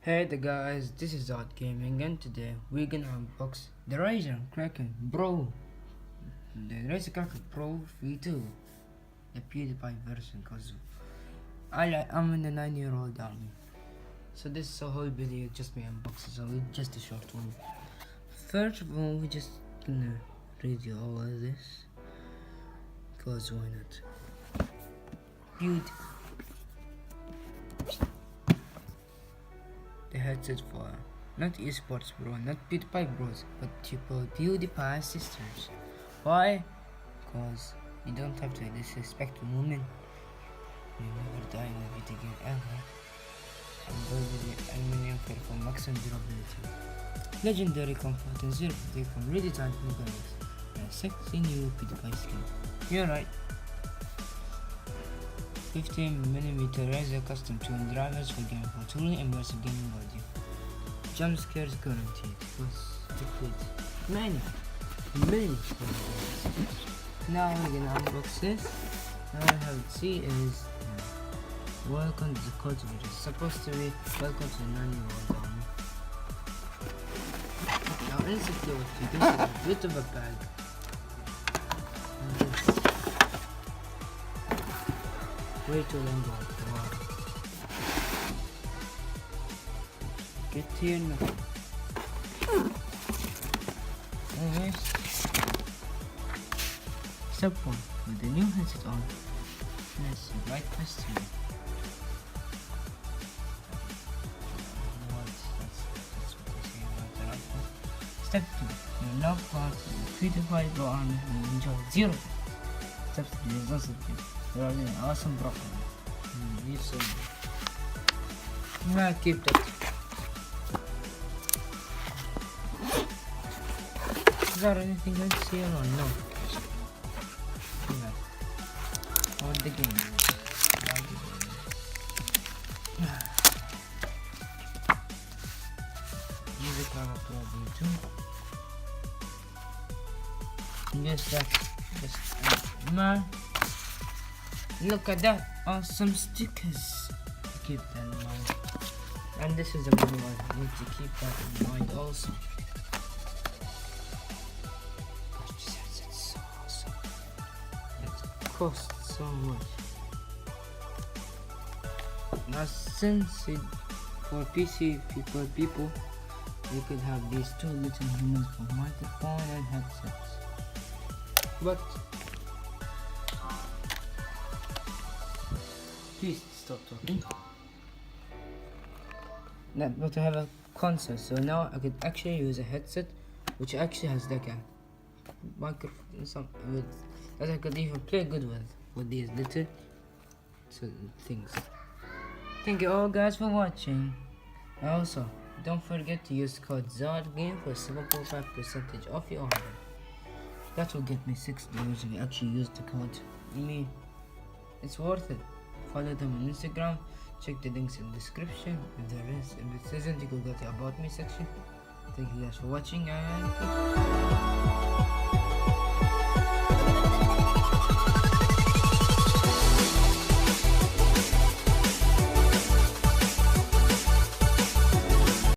Hey there guys, this is Odd Gaming and today we're gonna unbox the Razer Kraken Pro. The Razer Kraken Pro V2, the Pewdiepie version, cause I'm in the 9-year-old army. So this is a whole video, just me unboxing, so it's just a short one. First of all, we're just gonna read you all of this, cause why not? Pewdiepie. The headset for not esports bro, not Pewdiepie bros, but Pewdiepie sisters. Why? Cause you don't have to disrespect women. You never die in a video game ever. Enjoy the aluminium fair for maximum durability. Legendary comfort and zero fatigue from redesigned mobiles and a sexy new Pewdiepie skin. You're right. 15mm Razer custom tuned drivers for gaming for truly immersive gaming audio. Jump scares guaranteed. Plus many. Now we're gonna unbox this. Now what I have to see is welcome to the code, which is supposed to be welcome to the 9-year-old army. Now instantly what you do is a bit of a bag. And this way too long to wow. Get here now. Anyways, step 1. With the new headset on, press the right press here. That's what they say about the right press. Step 2. You're now part of the Pewdiepie Pro Army and enjoy 0. Step 3 is also good. You're an awesome broccoli. Leave some. I'll keep that. Is there anything else here or no? No. On the game. Music Lava Pro V2. Yes, that's just man. Look at that, awesome stickers. Keep that in mind. And this is the manual. I need to keep that in mind also. Gosh, this headset's so awesome. It costs so much. Now since it for PC people, you could have these two little humans for microphone and headsets. But please stop talking. Now, but I have a console, so now I could actually use a headset, which actually has like a microphone, that I could even play good with these little things. Thank you all guys for watching. Also, don't forget to use code ZODGAME for 7.5% off your order. That will get me $6 if you actually use the code. It's worth it. Follow them on Instagram, check the links in the description. If it isn't, you can go to the about me section. Thank you guys for watching and